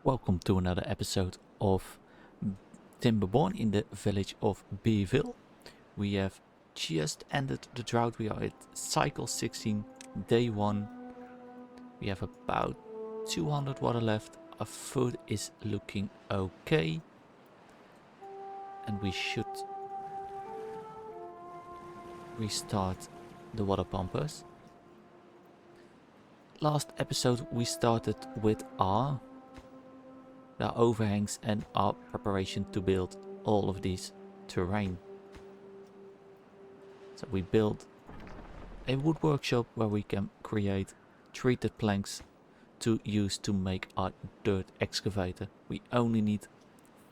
Welcome to another episode of Timberborn in the village of Beaville. We have just ended the drought. We are at cycle 16, day 1. We have about 200 water left. Our food is looking okay. And we should restart the water pumpers. Last episode we started with our overhangs and our preparation to build all of these terrain. So we built a wood workshop where we can create treated planks to use to make our dirt excavator. We only need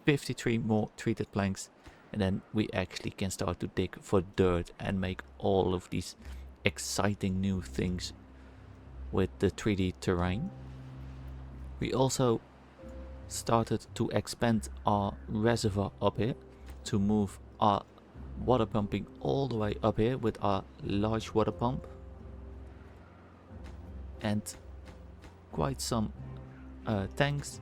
53 more treated planks and then we actually can start to dig for dirt and make all of these exciting new things with the 3D terrain. We also started to expand our reservoir up here to move our water pumping all the way up here with our large water pump and quite some tanks.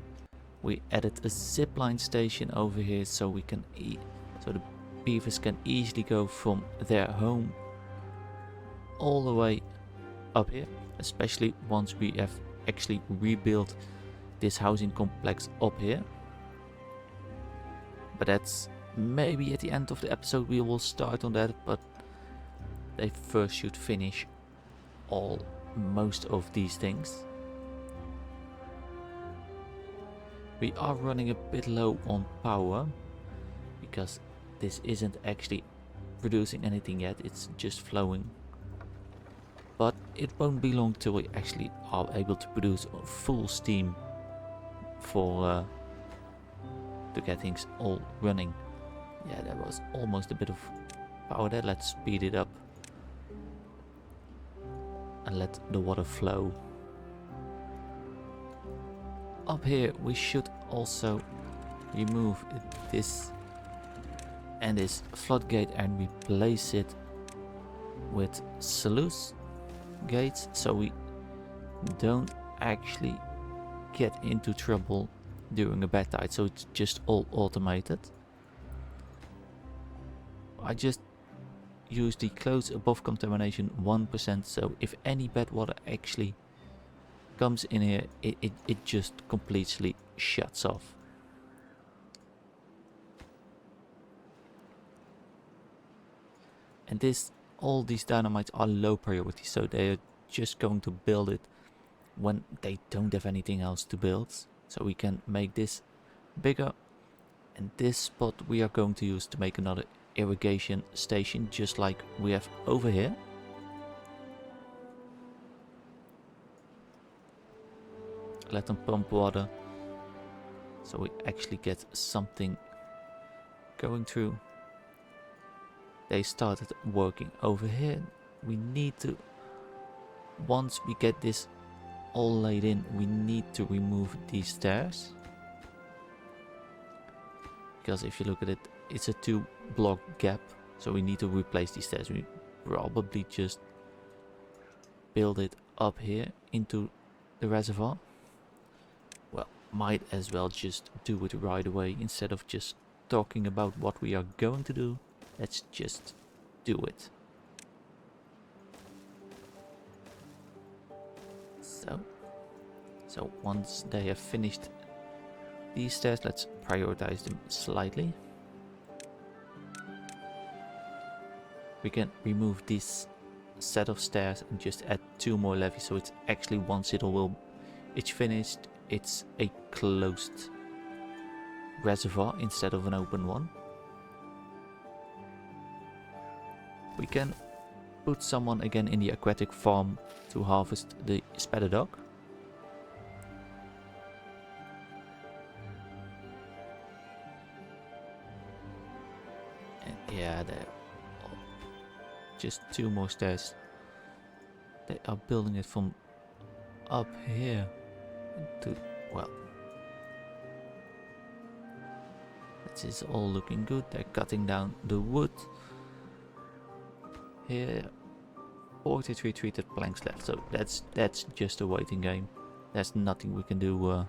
We added a zipline station over here so we can so the beavers can easily go from their home all the way up here, especially once we have actually rebuilt this housing complex up here. But that's maybe at the end of the episode we will start on that, but they first should finish most of these things. We are running a bit low on power because this isn't actually producing anything yet, it's just flowing. But it won't be long till we actually are able to produce full steam for to get things all running. Yeah, that was almost a bit of power there. Let's speed it up and let the water flow. Up here we should also remove this and this floodgate and replace it with sluice gates so we don't actually get into trouble during a bad tide, so it's just all automated. I just use the close above contamination 1%, so if any bad water actually comes in here, it just completely shuts off. And all these dynamites are low priority, so they are just going to build it when they don't have anything else to build. So we can make this bigger, and this spot we are going to use to make another irrigation station just like we have over here. Let them pump water so we actually get something going through. They started working over here. We need to, once we get this all laid in, we need to remove these stairs, because if you look at it, it's a 2-block gap, so we need to replace these stairs. We probably just build it up here into the reservoir. Well, might as well just do it right away instead of just talking about what we are going to do. Let's just do it. So once they have finished these stairs, let's prioritize them slightly. We can remove this set of stairs and just add 2 more levees, so it's actually once it's finished, it's a closed reservoir instead of an open one. We can put someone again in the aquatic farm to harvest the spatterdock. And yeah, there just 2 more stairs. They are building it from up here to, well, this is all looking good. They're cutting down the wood. Here 43 treated planks left, so that's just a waiting game. There's nothing we can do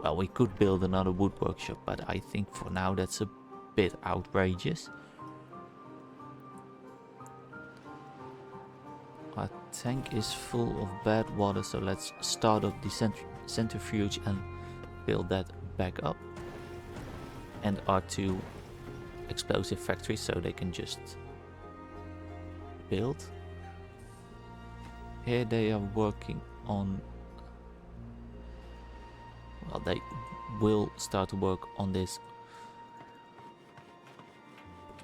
Well, we could build another wood workshop, but I think for now that's a bit outrageous. Our tank is full of bad water, so let's start up the centrifuge and build that back up. And our two explosive factories, so they can just build. Here they are working on... Well, they will start to work on this.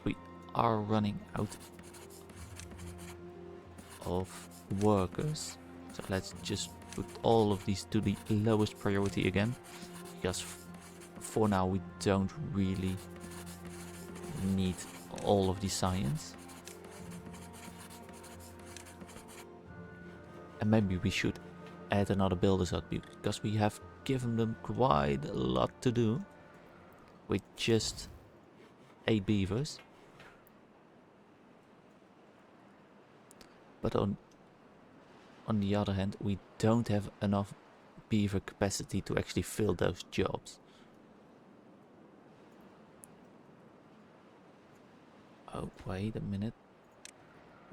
We are running out of workers, so let's just put all of these to the lowest priority again, because for now we don't really need all of the science. And maybe we should add another builder's hut, because we have given them quite a lot to do with just 8 beavers. But on the other hand, we don't have enough beaver capacity to actually fill those jobs. Oh, wait a minute.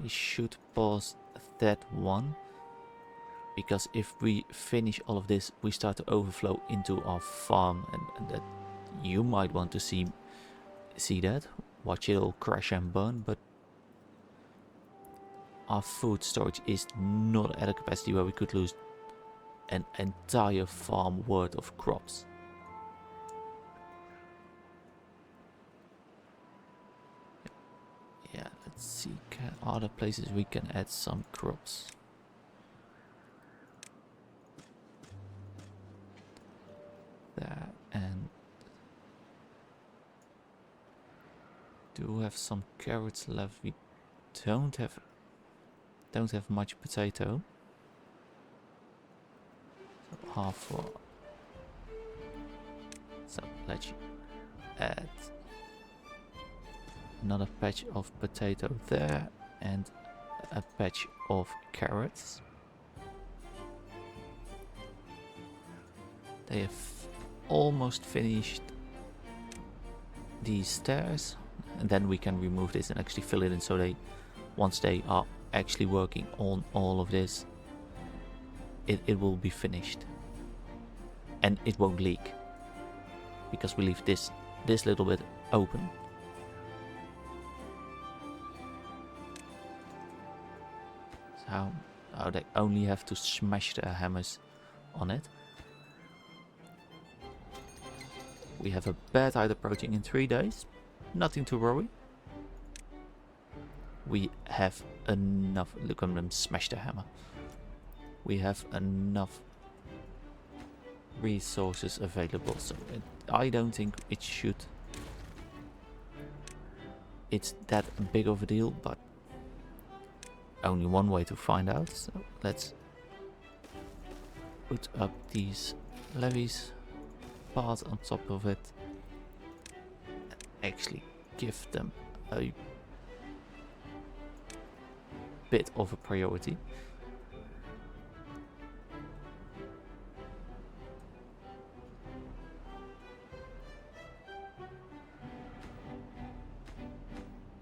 We should pause that one. Because if we finish all of this, we start to overflow into our farm. And that you might want to see that. Watch it all crash and burn. But our food storage is not at a capacity where we could lose an entire farm worth of crops. Yeah, let's see. Other places we can add some crops. There, and do have some carrots left. We don't have much potato. So half for. So let's add another patch of potato there and a patch of carrots. They have almost finished these stairs, and then we can remove this and actually fill it in, so they, once they are actually working on all of this, it will be finished and it won't leak because we leave this little bit open. So they only have to smash their hammers on it. We have a bad height approaching in 3 days. Nothing to worry. We have enough. Look at them smash the hammer. We have enough resources available, so I don't think it's that big of a deal, but only one way to find out. So let's put up these levees, part on top of it, and actually give them a bit of a priority.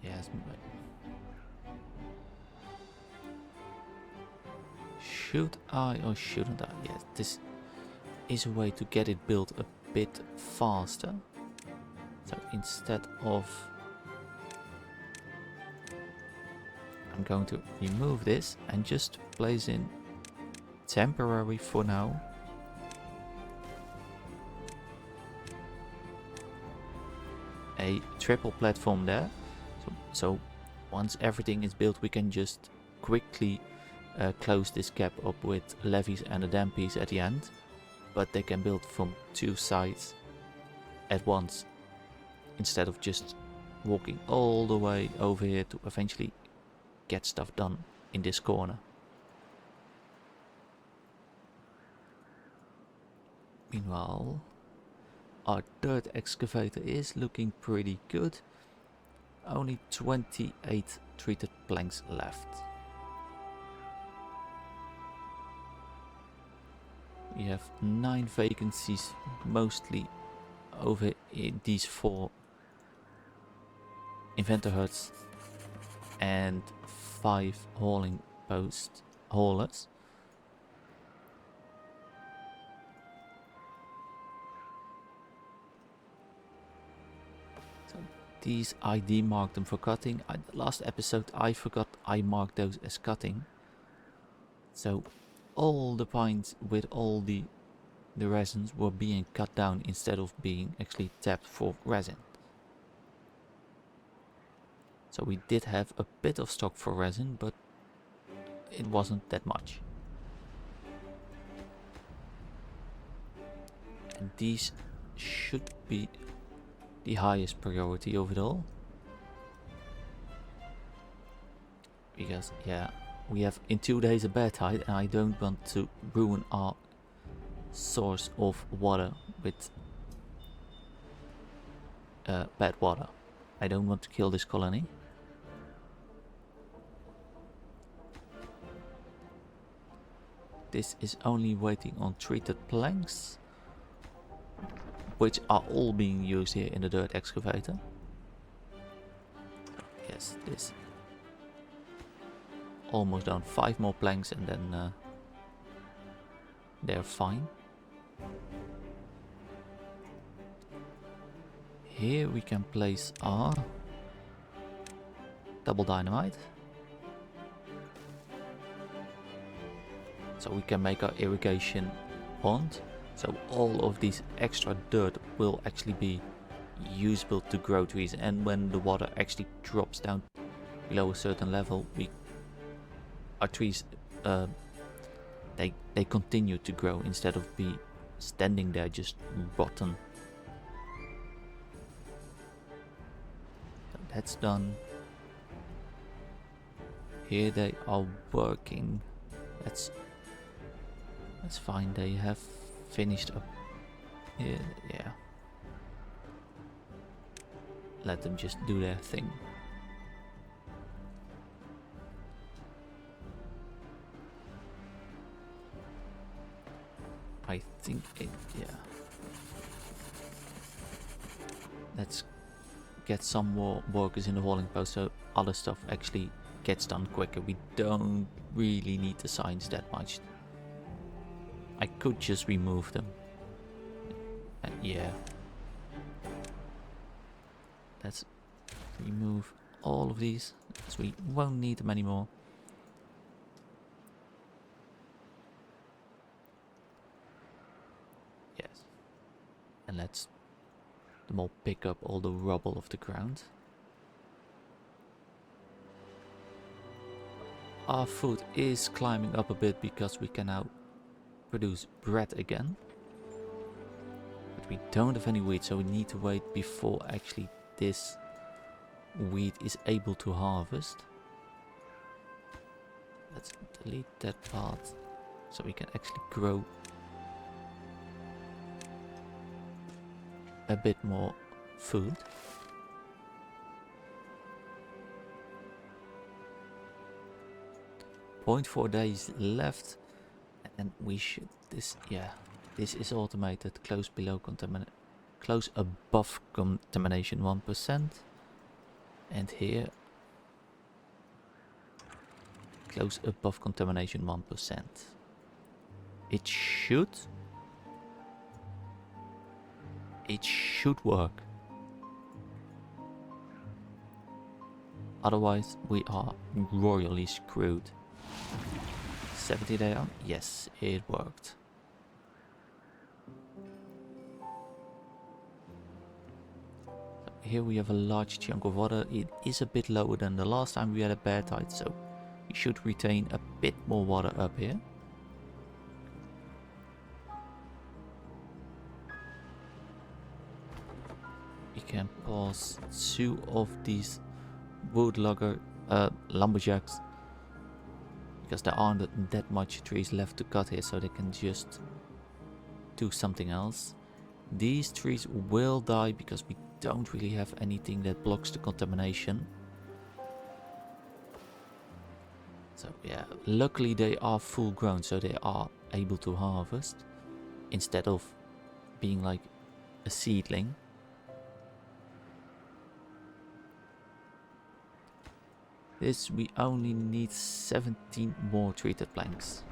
Yes, should I or shouldn't I? Yes, this is a way to get it built a bit faster. So instead of, I'm going to remove this and just place in temporary for now. A triple platform there. So once everything is built, we can just quickly close this gap up with levees and a dam piece at the end. But they can build from 2 sides at once, instead of just walking all the way over here to eventually get stuff done in this corner. Meanwhile, our dirt excavator is looking pretty good. Only 28 treated planks left. We have 9 vacancies, mostly over in these 4 inventor huts and 5 hauling post haulers. So these I demarked them for cutting. Last episode I forgot I marked those as cutting. So all the pines with all the resins were being cut down instead of being actually tapped for resin. So we did have a bit of stock for resin, but it wasn't that much. And these should be the highest priority of it all. Because, yeah, we have in 2 days a bear tide, and I don't want to ruin our source of water with bad water. I don't want to kill this colony. This is only waiting on treated planks, which are all being used here in the dirt excavator. Yes, this almost done. 5 more planks and then they're fine. Here we can place our double dynamite. So we can make our irrigation pond. So all of these extra dirt will actually be usable to grow trees, and when the water actually drops down below a certain level, our trees they continue to grow instead of be standing there just rotten. So that's done. Here they are working. That's fine. They have finished up. Yeah. Let them just do their thing. I think yeah. Let's get some more workers in the hauling post so other stuff actually gets done quicker. We don't really need the signs that much. I could just remove them. Yeah. Let's remove all of these, because we won't need them anymore. Yes. And let's them all pick up all the rubble of the ground. Our food is climbing up a bit because we can now produce bread again. But we don't have any wheat, so we need to wait before actually this wheat is able to harvest. Let's delete that part so we can actually grow a bit more food. Point 4 days left, and we should this is automated. Close above contamination 1%, and here close above contamination 1%. It should work. Otherwise we are royally screwed. 70 down. Yes, it worked. So here we have a large chunk of water. It is a bit lower than the last time we had a bear tide, so we should retain a bit more water up here. We can pause 2 of these wood lumberjacks, because there aren't that much trees left to cut here, so they can just do something else. These trees will die because we don't really have anything that blocks the contamination. So yeah, luckily they are full grown, so they are able to harvest. instead of being like a seedling. This, we only need 17 more treated planks.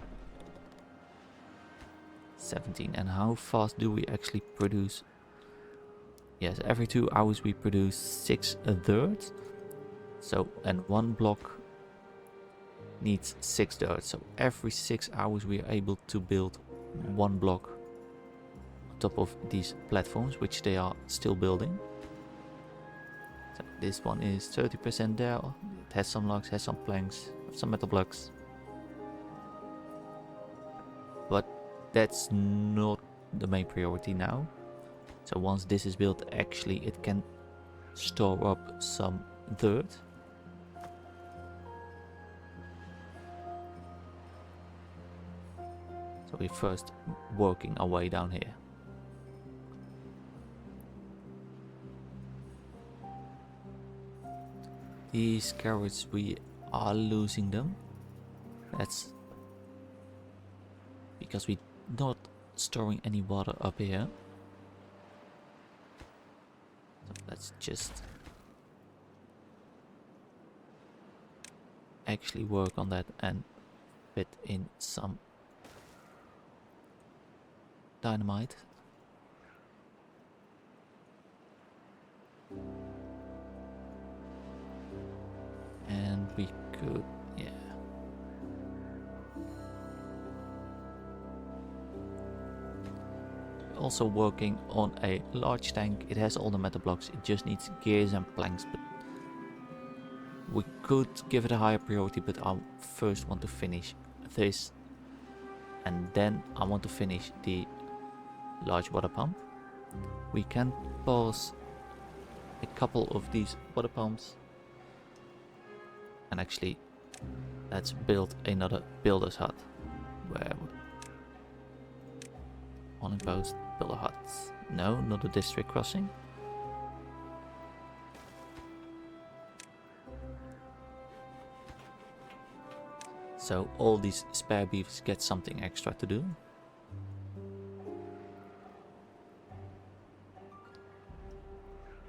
17. And how fast do we actually produce? Yes, every 2 hours we produce 6 thirds. So, and one block needs 6 thirds. So every 6 hours we are able to build one block on top of these platforms, which they are still building. So this one is 30% there. It has some logs, has some planks, some metal blocks. But that's not the main priority now. So once this is built, actually it can store up some dirt. So we're first working our way down here. These carrots, we are losing them. That's because we're not storing any water up here. So let's just actually work on that and fit in some dynamite. And we could, yeah. We're also working on a large tank. It has all the metal blocks. It just needs gears and planks. But we could give it a higher priority, but I first want to finish this. And then I want to finish the large water pump. We can pause a couple of these water pumps. And actually, let's build another builder's hut. Where on post builder huts. No, not a district crossing. So all these spare beavers get something extra to do.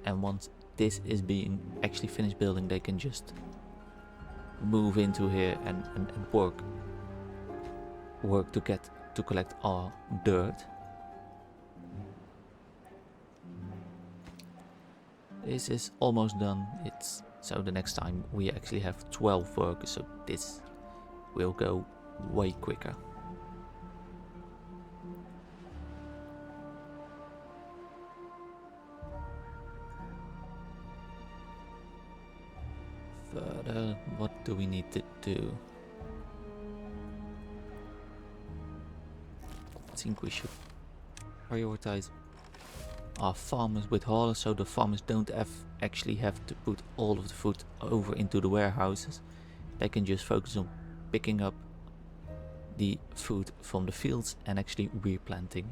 And once this is being actually finished building, they can just move into here and work to collect our dirt. This is almost done. It's so the next time we actually have 12 workers, so this will go way quicker. Further, what do we need to do? I think we should prioritize our farmers with haulers, so the farmers don't actually have to put all of the food over into the warehouses. They can just focus on picking up the food from the fields and actually replanting.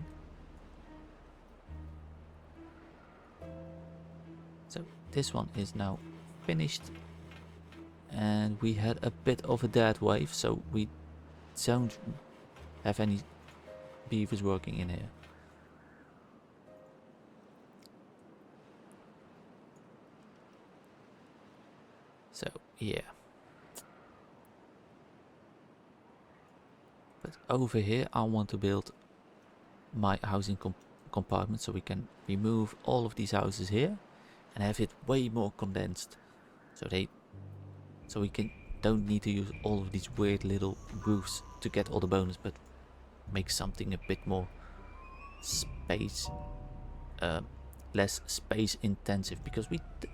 So this one is now finished. And we had a bit of a dead wave, so we don't have any beavers working in here. So yeah. But over here I want to build my housing compartment, so we can remove all of these houses here and have it way more condensed. So we don't need to use all of these weird little roofs to get all the bonus, but make something a bit more space, less space intensive, because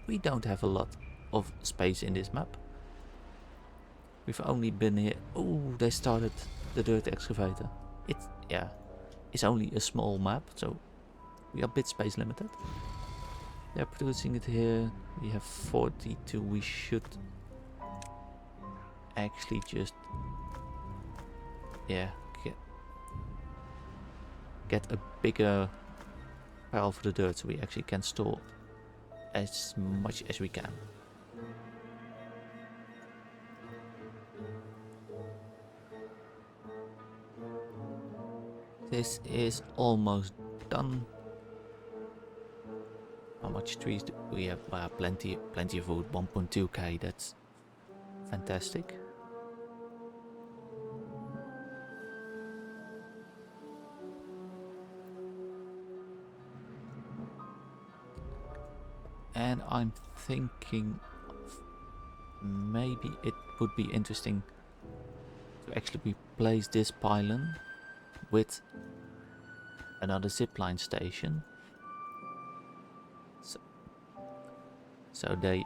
we don't have a lot of space in this map. We've only been here. Oh, they started the dirt excavator. It's only a small map, so we are a bit space limited. They're producing it here. We have 42. We should actually just get a bigger pile for the dirt, so we actually can store as much as we can. This is almost done. How much trees do we have? Plenty of wood. 1.2k. That's fantastic. And I'm thinking maybe it would be interesting to actually replace this pylon with another zipline station. So they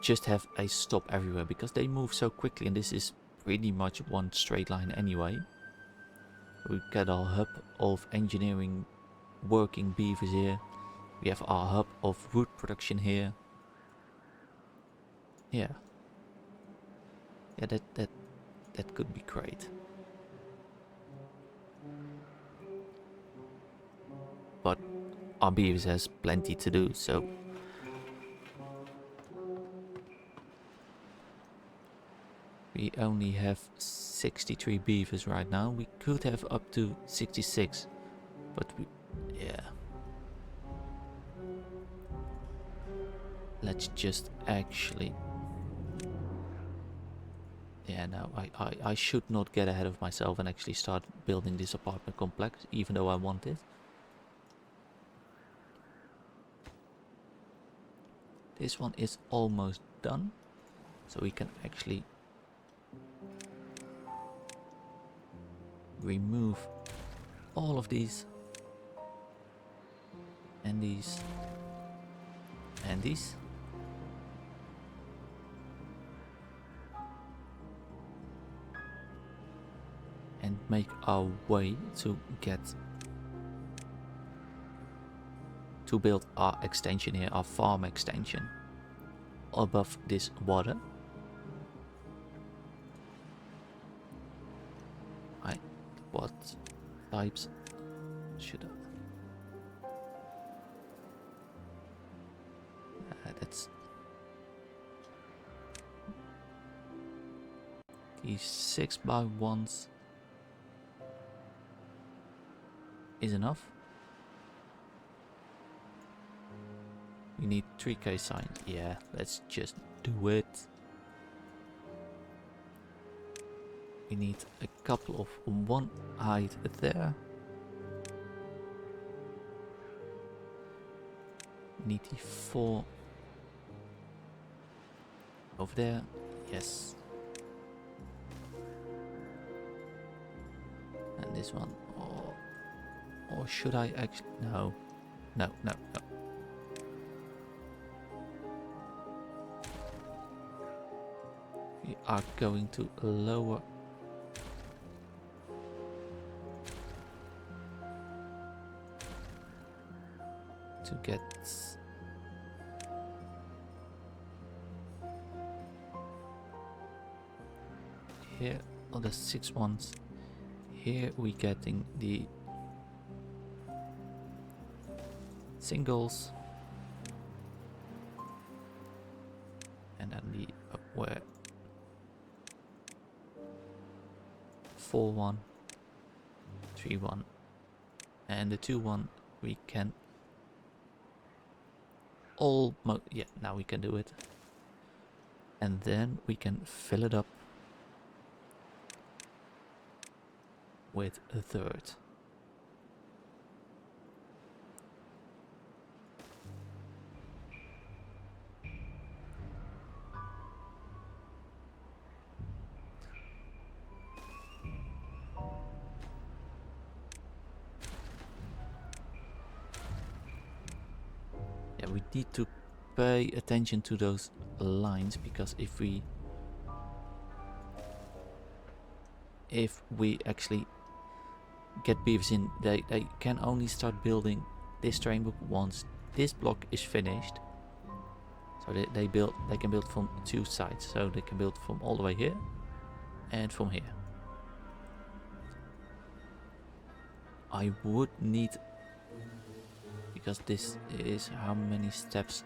just have a stop everywhere because they move so quickly, and this is pretty much one straight line anyway. We've got our hub of engineering working beavers here. We have our hub of wood production here. Yeah. Yeah, that could be great. But our beavers has plenty to do, so we only have 63 beavers right now. We could have up to 66, but yeah. Let's just actually... Yeah, no, I should not get ahead of myself and actually start building this apartment complex, even though I want it. This one is almost done, so we can actually remove all of these and these and these. And make our way to build our extension here, our farm extension above this water. What types should I? That's these 6x1s is enough. We need 3k signs. Yeah, let's just do it. We need a couple of one height there. We need the 4 over there. Yes. And this one. Or should I actually... No. No. We are going to lower to get here on the 6 ones. Here we getting the singles, and then the where 4-1, 3-1, and the 2-1 we can almost, yeah, now we can do it, and then we can fill it up with a third. Yeah, we need to pay attention to those lines, because if we actually get beavers in, they can only start building this terrain book once this block is finished. So they can build from 2 sides, so they can build from all the way here and from here. I would need, because this is how many steps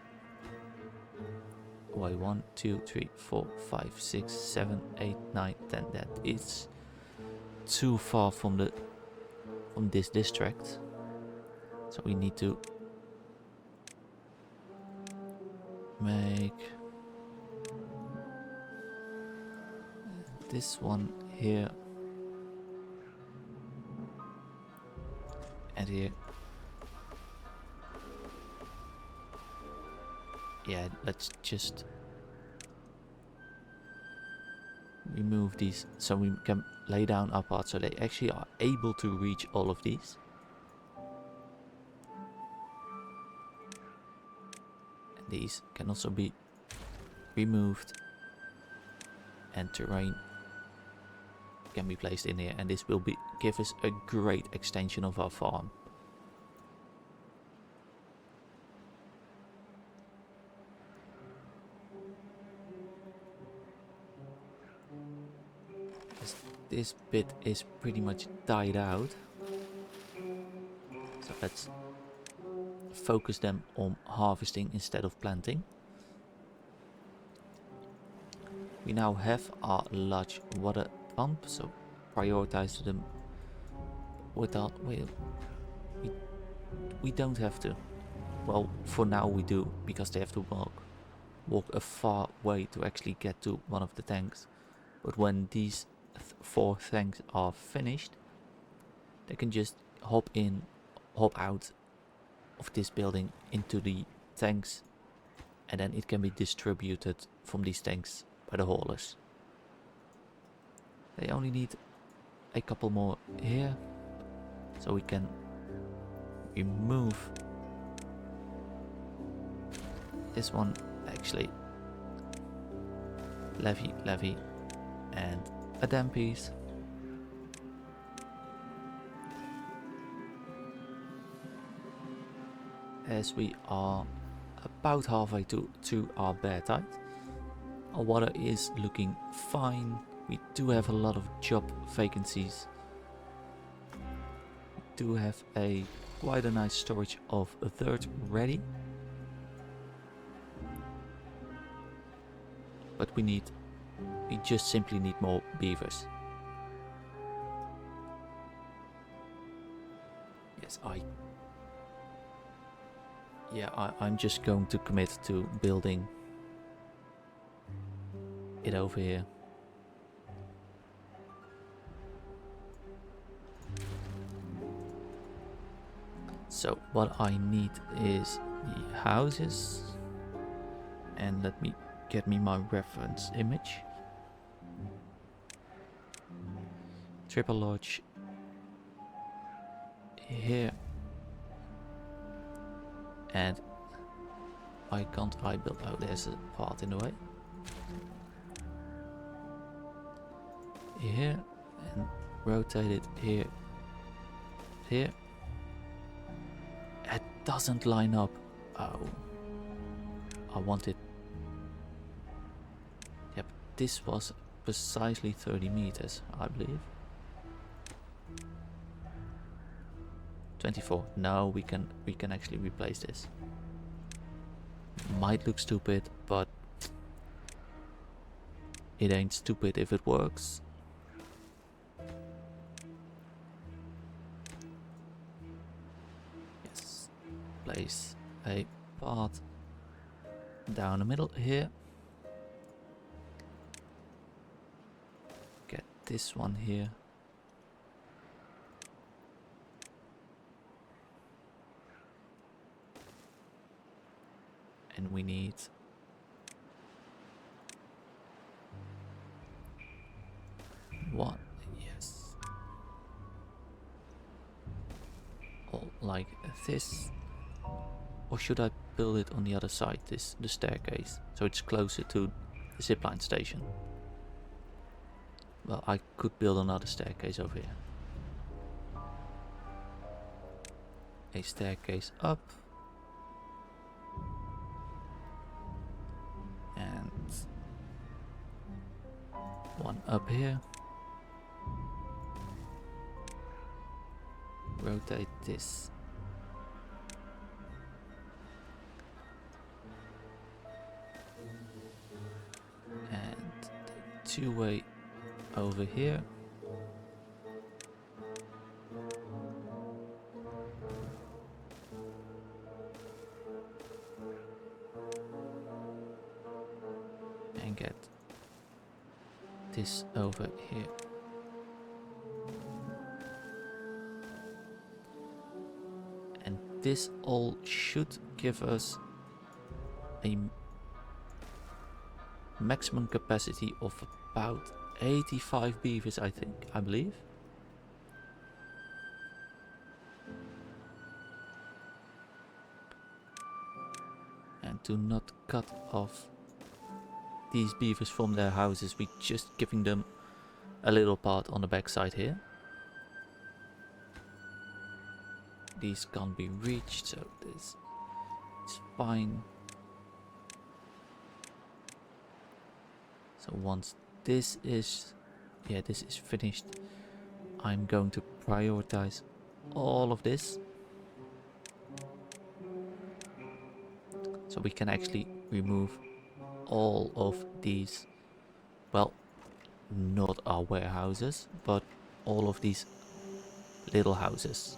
away? 1, 2, 3, 4, 5, 6, 7, 8, 9, 10. That is too far from the from this district. So we need to make this one here and here. Yeah, let's just remove these so we can lay down our parts so they actually are able to reach all of these. And these can also be removed and terrain can be placed in here, and this will give us a great extension of our farm. This bit is pretty much died out, so let's focus them on harvesting instead of planting. We now have our large water pump, so prioritize them without we don't have to. Well, for now we do, because they have to walk a far way to actually get to one of the tanks. But when these 4 tanks are finished, they can just hop out of this building into the tanks, and then it can be distributed from these tanks by the haulers. They only need a couple more here, so we can remove this one, actually. Levy, and a dam piece. As we are about halfway to our bear tide, our water is looking fine. We do have a lot of job vacancies. We do have quite a nice storage of dirt ready. But we just simply need more beavers. Yes, I'm just going to commit to building it over here. So what I need is the houses, and let me get me my reference image. Triple lodge here, and why can't I build? Oh, there's a path in the way. Here, and rotate it here. Here. It doesn't line up. Oh, I want it. Yep, this was precisely 30 meters, I believe. 24. No, we can actually replace this. Might look stupid, but it ain't stupid if it works. Yes. Place a path down the middle here. Get this one here. And we need one, yes, or like this. Or should I build it on the other side, the staircase, so it's closer to the zipline station? Well, I could build another staircase over here. A staircase up. And one up here. Rotate this. And two-way over here. get this over here. And this all should give us a maximum capacity of about 85 beavers, I believe. And to not cut off these beavers from their houses, we just giving them a little part on the backside here. These can't be reached, so this is fine. So once this is finished, I'm going to prioritize all of this, so we can actually remove all of these, well, not our warehouses, but all of these little houses.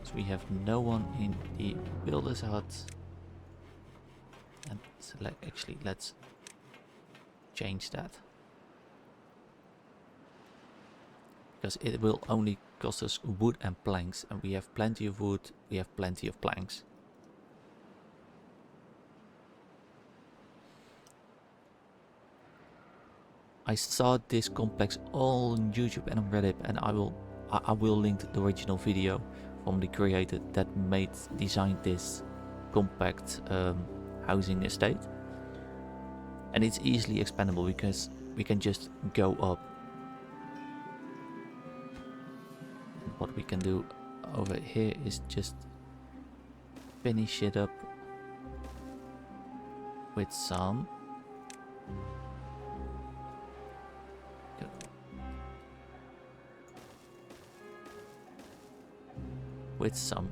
So we have no one in the builder's hut. And select, actually, let's change that, because it will only cost us wood and planks, and we have plenty of wood, we have plenty of planks. I saw this complex all on YouTube and on Reddit, and I will link the original video from the creator that designed this compact housing estate. And it's easily expandable because we can just go up. And what we can do over here is just finish it up with some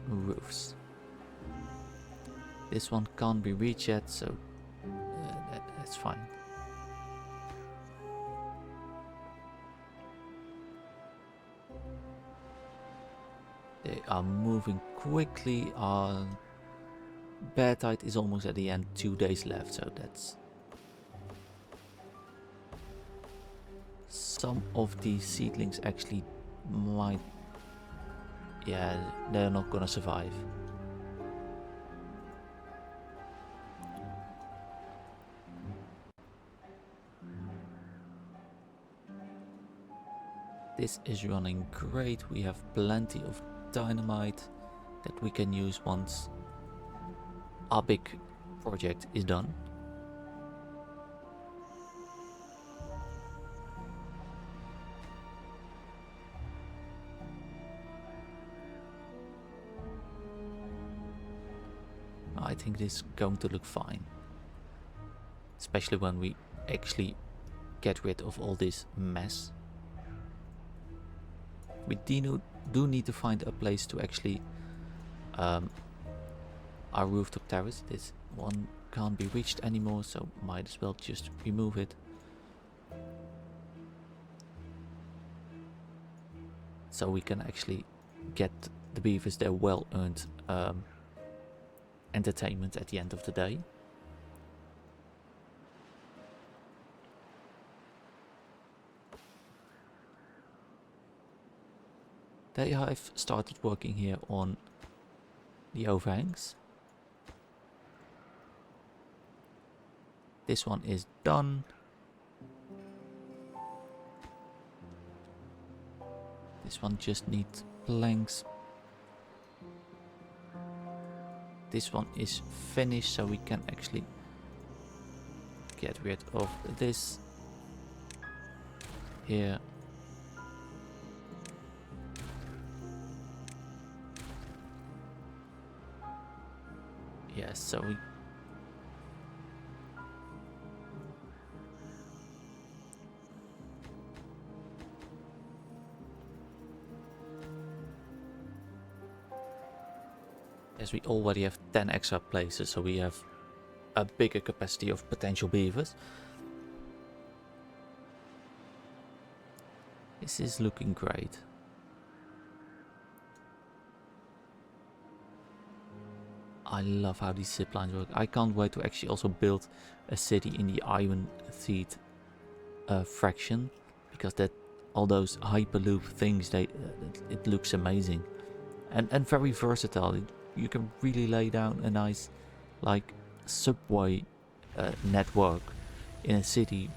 roofs. This one can't be reached yet, so that's fine. They are moving quickly. Our bear tide is almost at the end, 2 days left, so that's... Some of these seedlings actually might... Yeah, they're not gonna survive. This is running great. We have plenty of dynamite that we can use once our big project is done. I think this is going to look fine, especially when we actually get rid of all this mess. We do need to find a place to actually our rooftop terrace. This one can't be reached anymore, so might as well just remove it. So we can actually get the beavers their well-earned entertainment at the end of the day. They have started working here on the overhangs. This one is done. This one just needs planks. This one is finished, so we can actually get rid of this here. Yes, so we we already have 10 extra places, so we have a bigger capacity of potential beavers. This is looking great. I love how these zip lines work. I can't wait to actually also build a city in the Iron Theed fraction, because that all those hyperloop things, it looks amazing and very versatile. You can really lay down a nice like subway network in a city,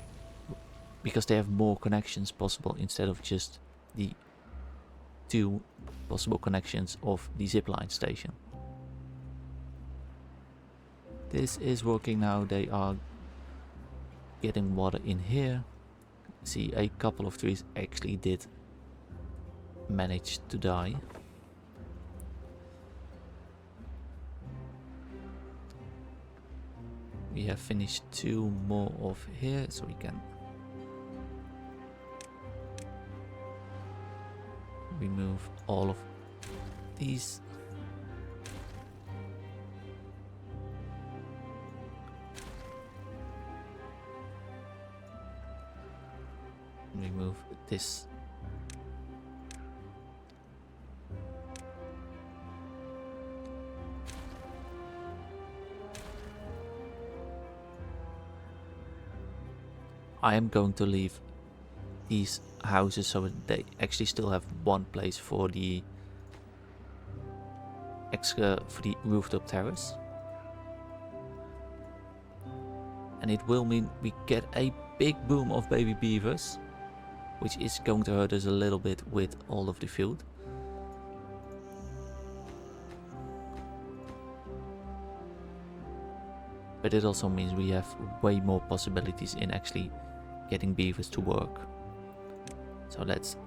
because they have more connections possible instead of just the 2 possible connections of the zipline station. This is working now. They are getting water in here. See, a couple of trees actually did manage to die. We have finished 2 more of here, so we can remove all of these. Remove this. I am going to leave these houses so that they actually still have one place for the rooftop terrace. And it will mean we get a big boom of baby beavers, which is going to hurt us a little bit with all of the food. But it also means we have way more possibilities in actually getting beavers to work. So let's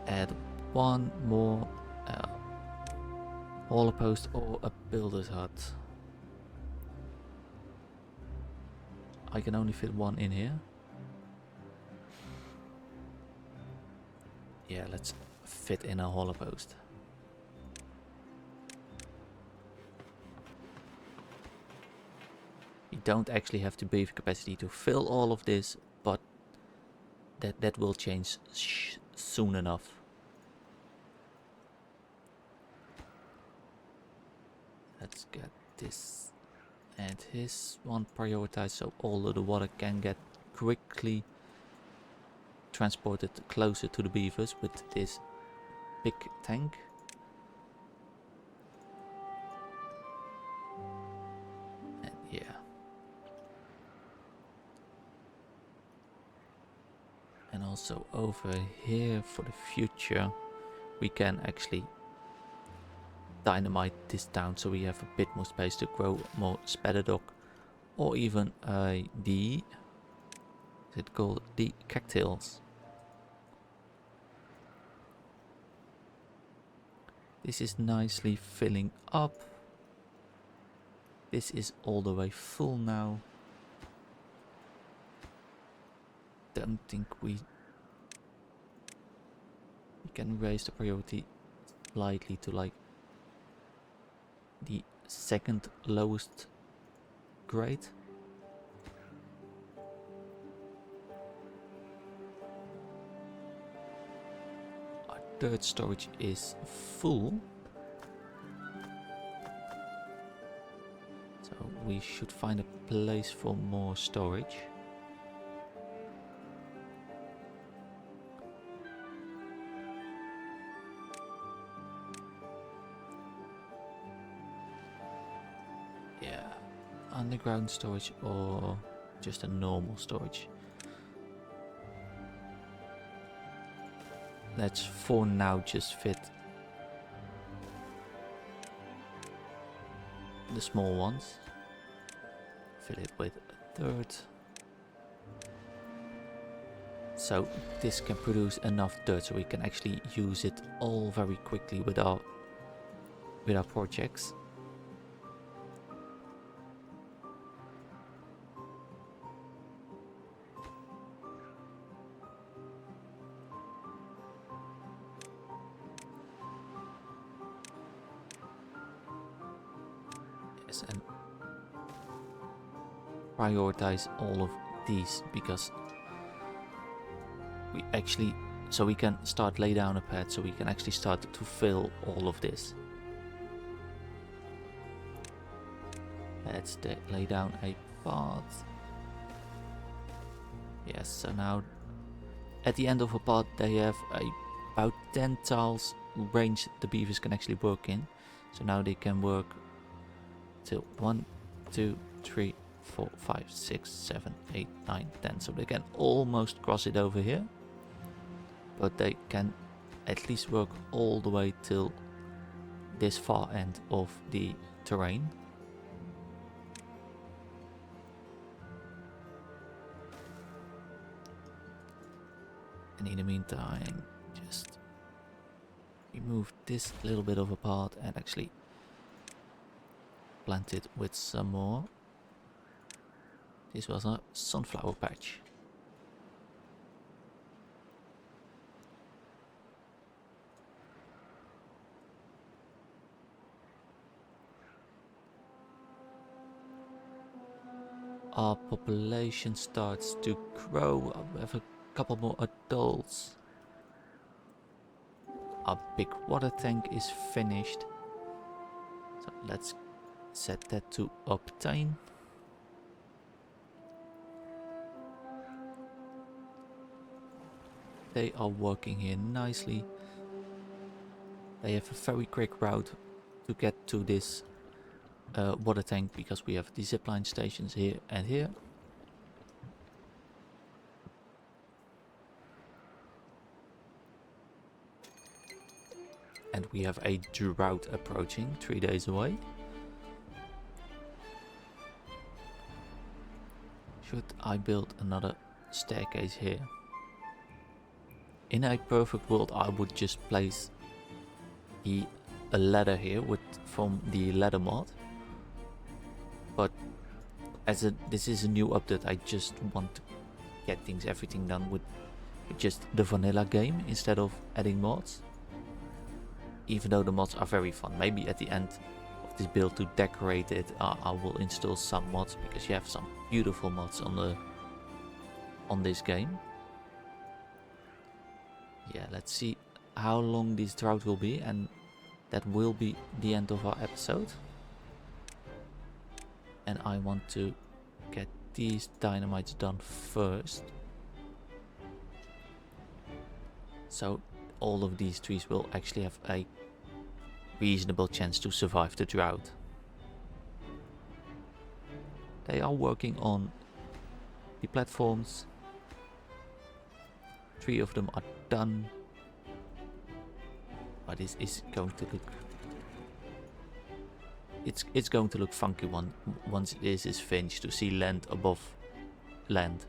add 1 more hauler post or a builder's hut. I can only fit 1 in here. Yeah, let's fit in a hauler post. You don't actually have the beaver capacity to fill all of this, but that will change soon enough. Let's get this and his one prioritized so all of the water can get quickly transported closer to the beavers with this big tank. And yeah. And also over here for the future we can actually dynamite this down so we have a bit more space to grow more spadadoc or even is it called the cactails. This is nicely filling up. This is all the way full now. Don't think we can raise the priority slightly to like the 2nd lowest grade. Our 3rd storage is full, so we should find a place for more storage. Underground storage or just a normal storage. Let's for now just fit the small ones. Fill it with a 3rd. So this can produce enough dirt so we can actually use it all very quickly with our projects. And prioritize all of these because we actually so we can start lay down a pad so we can actually start to fill all of this. Let's lay down a path. Yes, so now at the end of a path they have about 10 tiles range the beavers can actually work in. So now they can work till 1, 2, 3, 4, 5, 6, 7, 8, 9, 10. So they can almost cross it over here. But they can at least work all the way till this far end of the terrain. And in the meantime, just remove this little bit of a part and actually plant it with some more. This was a sunflower patch. Our population starts to grow. We have a couple more adults. Our big water tank is finished. So let's set that to obtain. They are working here nicely. They have a very quick route to get to this water tank because we have the zipline stations here and here. And we have a drought approaching, 3 days away. Should I build another staircase here? In a perfect world I would just place a ladder here from the ladder mod. But as this is a new update, I just want to get everything done with just the vanilla game instead of adding mods. Even though the mods are very fun. Maybe at the end of this build to decorate it, I will install some mods because you have some beautiful mods on this game. Yeah, let's see how long this drought will be, and that will be the end of our episode. And I want to get these dynamites done first. So all of these trees will actually have a reasonable chance to survive the drought. They are working on the platforms. 3 of them are done. But this is going to look... It's going to look funky once this is finished, to see land above land.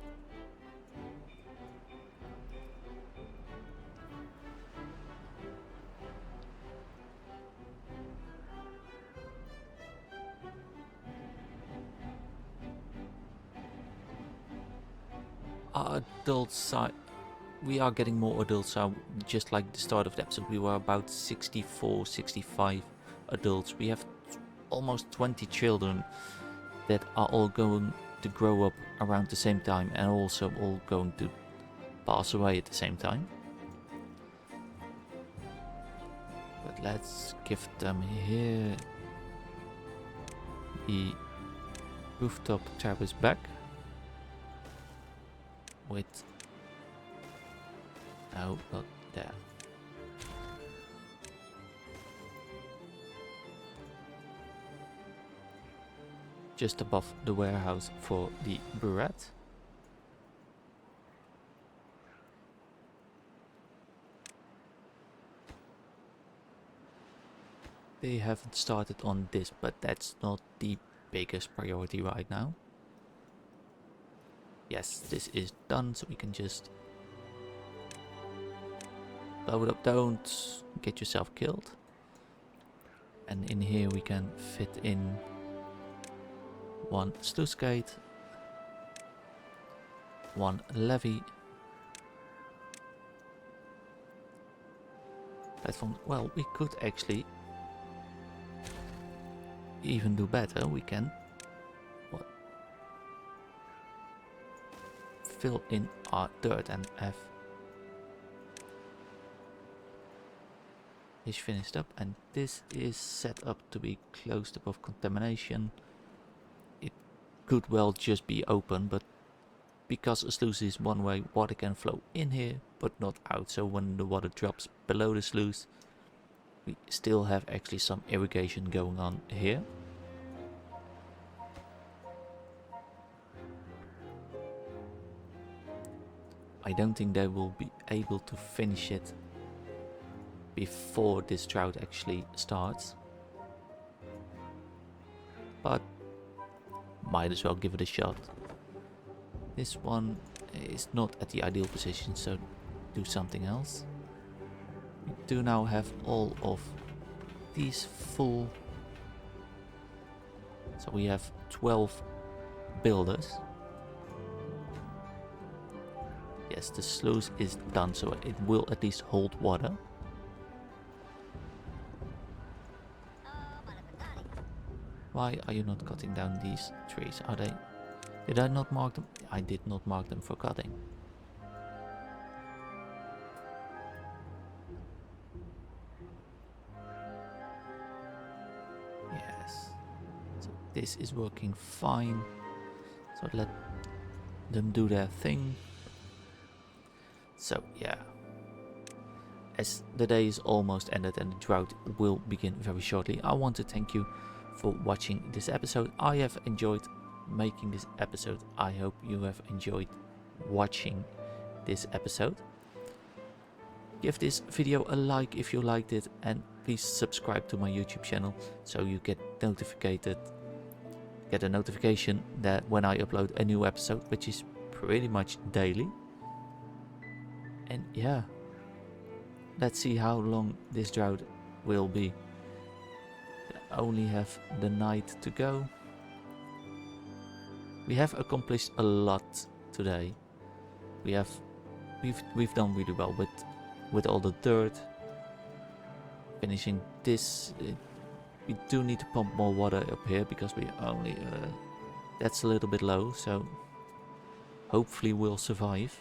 Our adult side, we are getting more adults. So just like the start of the episode, we were about 64, 65 adults. We have almost 20 children that are all going to grow up around the same time and also all going to pass away at the same time. But let's give them here the rooftop terrace back with... no, not there. Just above the warehouse for the burette. They haven't started on this, but that's not the biggest priority right now. Yes, this is done, so we can just blow it up. Don't get yourself killed. And in here we can fit in 1 sluice gate, 1 levee, platform. Well, we could actually even do better. We can fill in our dirt and have this finished up, and this is set up to be closed above contamination. could well just be open, but because a sluice is one way, water can flow in here but not out. So when the water drops below the sluice, we still have actually some irrigation going on here. I don't think they will be able to finish it before this drought actually starts, but might as well give it a shot. This one is not at the ideal position, so do something else. We do now have all of these full, so we have 12 builders. Yes, the sluice is done, so it will at least hold water. Why are you not cutting down these trees? Are they... Did I not mark them? I did not mark them for cutting. Yes. So this is working fine. So let them do their thing. So yeah. As the day is almost ended and the drought will begin very shortly, I want to thank you for watching this episode. I have enjoyed making this episode. I hope you have enjoyed watching this episode. Give this video a like if you liked it, and please subscribe to my YouTube channel so you get a notification that when I upload a new episode, which is pretty much daily. And yeah, let's see how long this drought will be. I only have the night to go. We have accomplished a lot today. We've done really well with all the dirt. Finishing this, we do need to pump more water up here because we only that's a little bit low. So hopefully we'll survive.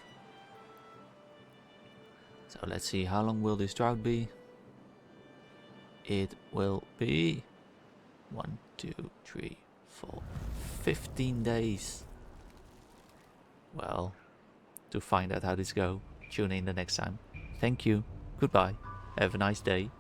So let's see, how long will this drought be? It will be 1, 2, 3, 4, 15 days. Well, to find out how this goes, tune in the next time. Thank you. Goodbye. Have a nice day.